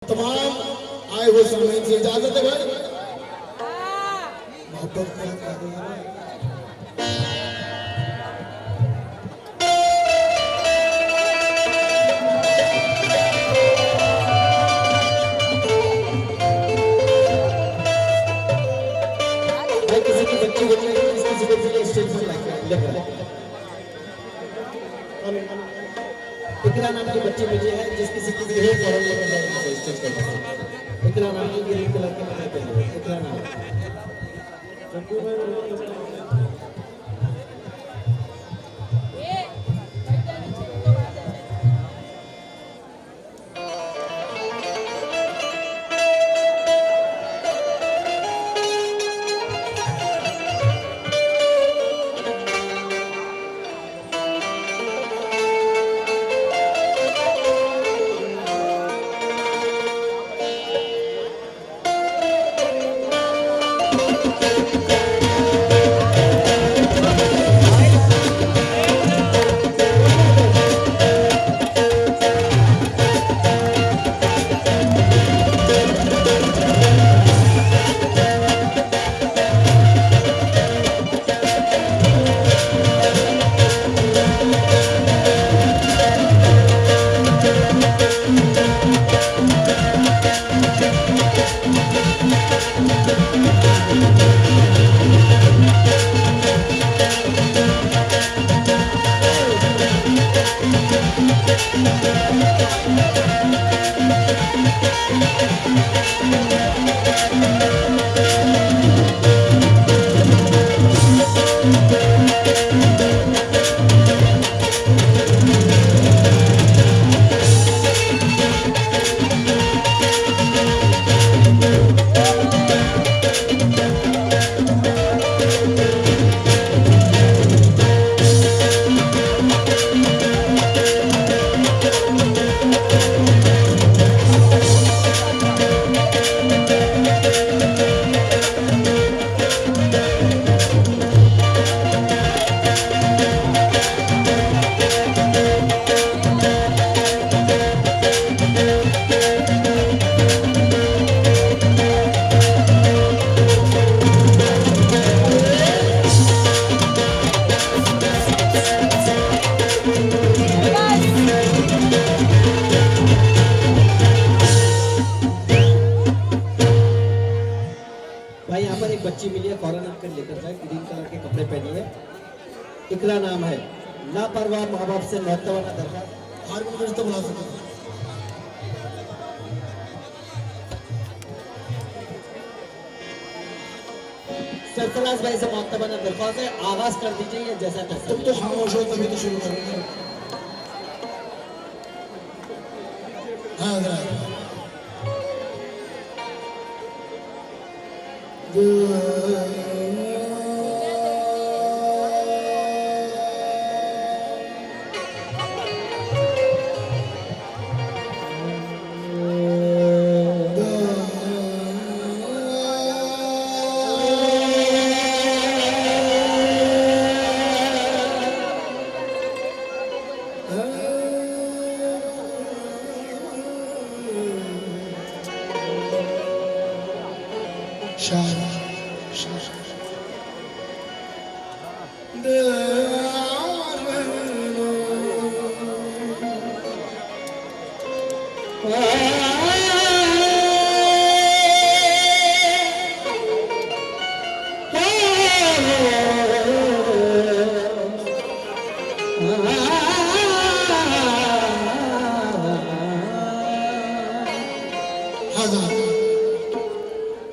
तमाम आए हुए सामने से इजाजत है भाई। मोहब्बत कर भाई किसी की बच्ची बोल रही है, किसी को भी स्टेज पर लेकर इकरा नाम की बच्ची मुझे है, जिस किसी की भी है फौरन लेकर जाएंगे स्टेज पर। इकरा नाम की ग्रीन कलर के कपड़े पहने हुए इकरा नाम। भाई यहाँ पर एक बच्ची मिली है, फौरन आकर लेकर जाए, ग्रीन कलर के कपड़े पहनी है, इकरा नाम है। लापरवाह माँ बाप से महत्वना दरकार हर मिनट तो बुला सकते। सरफराज भाई से महत्वना दरख्वास्त है, आगाज कर दीजिए या जैसा तैसा। तुम तो खामोश हो तभी तो शुरू करेंगे। हाँ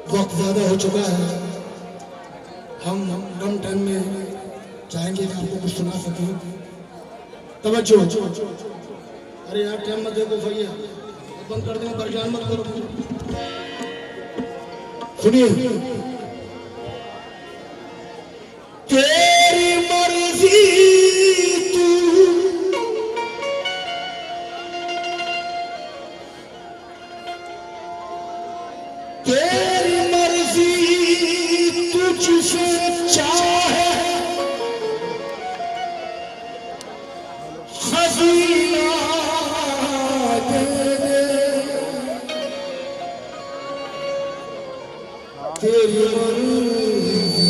वक्त ज्यादा हो चुका है, हम कम टाइम में चाहेंगे कि आपको कुछ सुना सकें। तवज्जो। अरे यार टाइम मत देखो भैया, बंद कर देंगे, परेशान मत करो। सुनिए, तेरी मर्जी तू, तेरी मर्जी तुझसे चाहे खजीना दे दे। तेरी मर्जी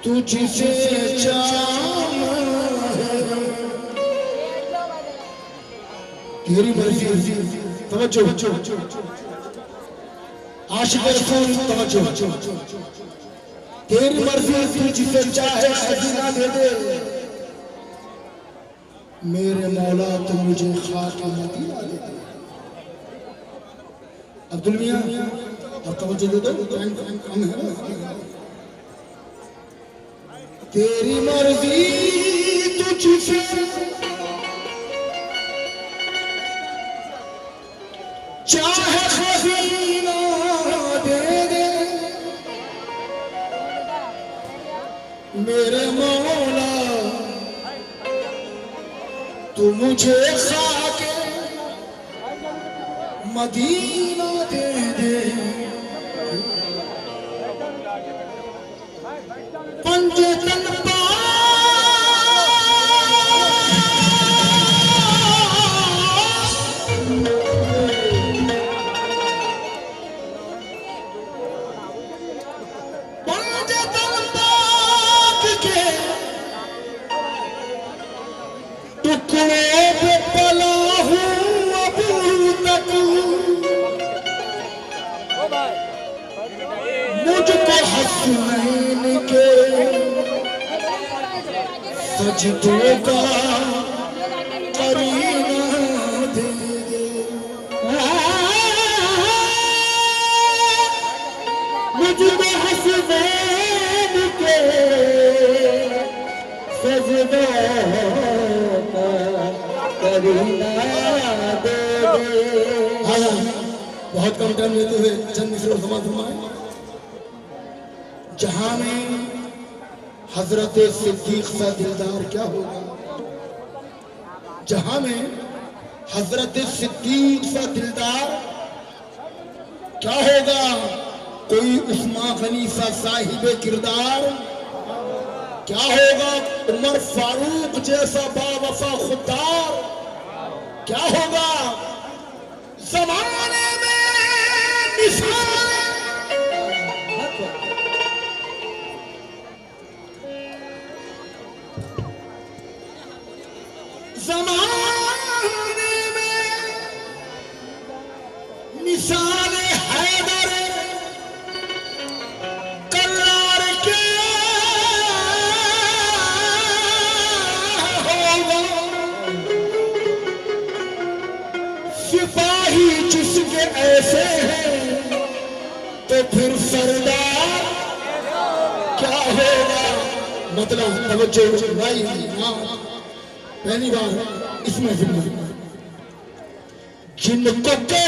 तुझसे चाहना है, तेरी मर्जी। तवज्जो, आशिक रसूल तवज्जो, तेरी मर्जी तुझसे चाहे हसीना दे दे, मेरे मौला तो मुझे खाके मदीना दे दे। अब्दुल मियां अब तवज्जो दे दो, टाइम कम है। तेरी मर्जी तुझसे चाहे हसीना दे दे, मेरे मौला तू मुझे खाके मदीना दे दे। पंजतन टुकड़े पे पला हूँ अभी तक, मुझको हसनैन के सजदों का करीना दे दे, मुझको हसनैन के सजदों बहुत कम टाइम लेते हुए चंद मिसरे समाप्त फरमाए। जहां में हजरत सिद्दीक सा दिलदार क्या होगा, जहां में हजरत सिद्दीक सा दिलदार क्या होगा, कोई उस्मान गनी सा साहिब किरदार क्या होगा, उमर फारूक जैसा बावफा खुददार क्या होगा, जमाने में मिसाल जमाने में मिसाल हैदर कल्लार के होगा, सिपाही जिसके ऐसे हैं तो फिर सरदार क्या होगा। मतलब तवज्जो भाई, पहली बार इसमें जिनको कहते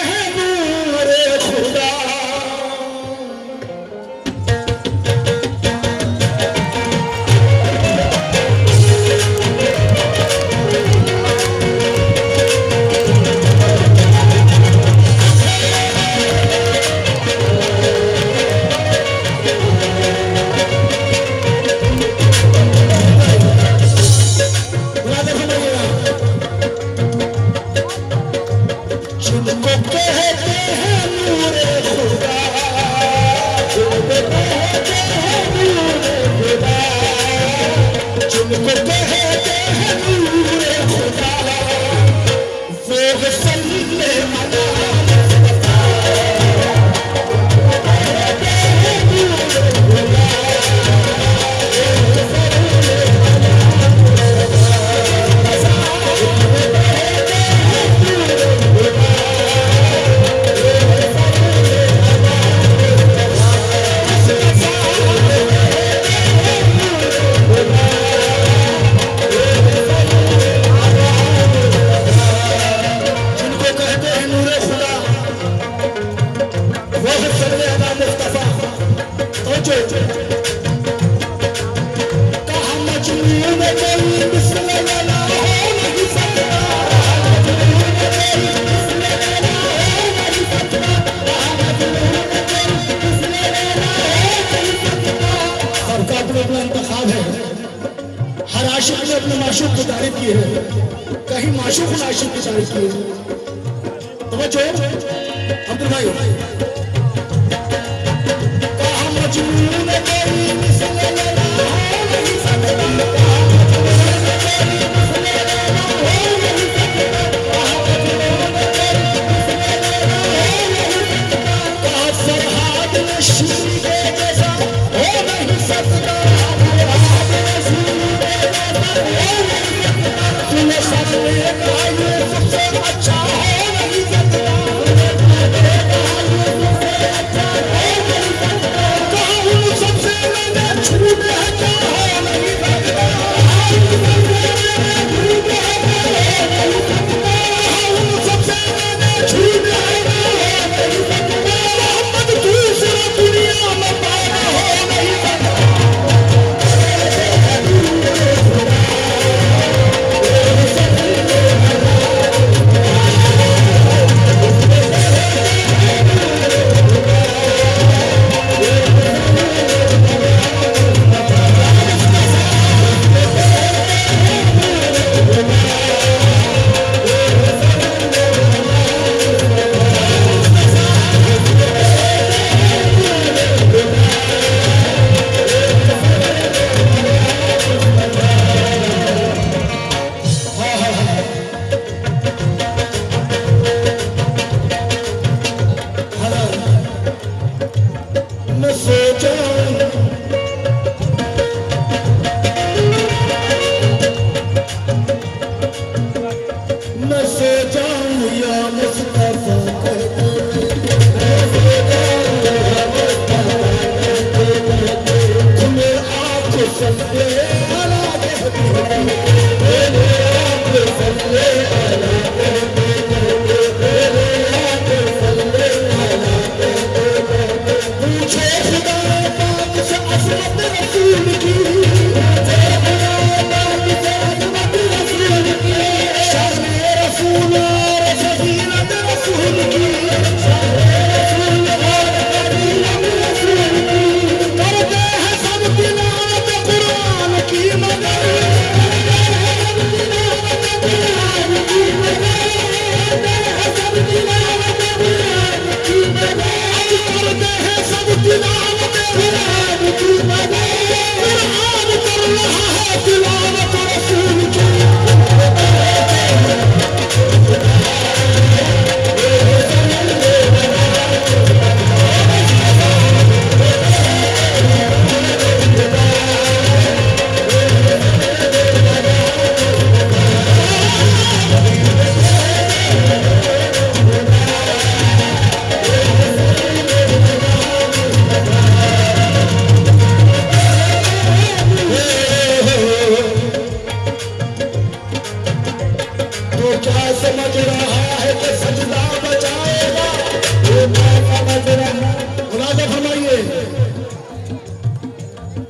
हैं नूरे खुदा, आशिक ने अपने माशूक की तारीफ की है, कहीं माशूक ने आशिक की तारीफ की है। तवज्जो अब्दुल भाई कहा मजनून तेरी मिसल लैला हो नहीं सकता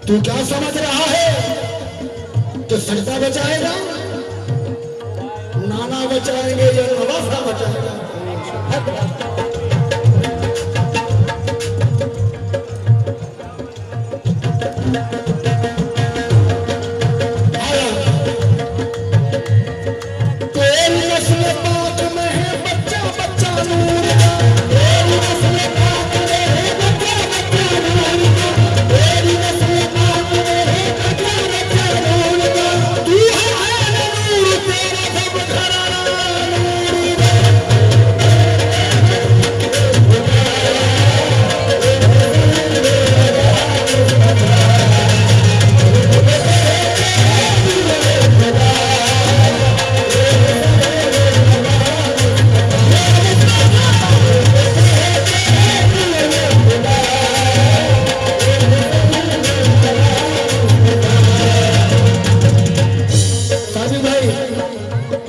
तू क्या समझ रहा है तो सजदा बचाएगा, नाना बचाएंगे या नवासा बचाएगा? तेरी नस्ल पाक में है बच्चा बच्चा नूर का, तेरी नस्ल पाक में है बच्चा बच्चा नूर का, तेरी नस्ल पाक में है बच्चा बच्चा नूर का। तू है नूर तेरा सब घराना नूर का।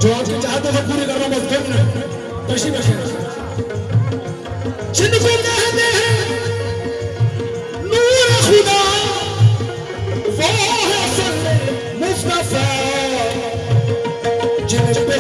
जो आपकी चाहते हो पूरी करना बस तुम ने बशी बशी जिनको कहते हैं नूर खुदा वो है असल मुस्तफा जिन पे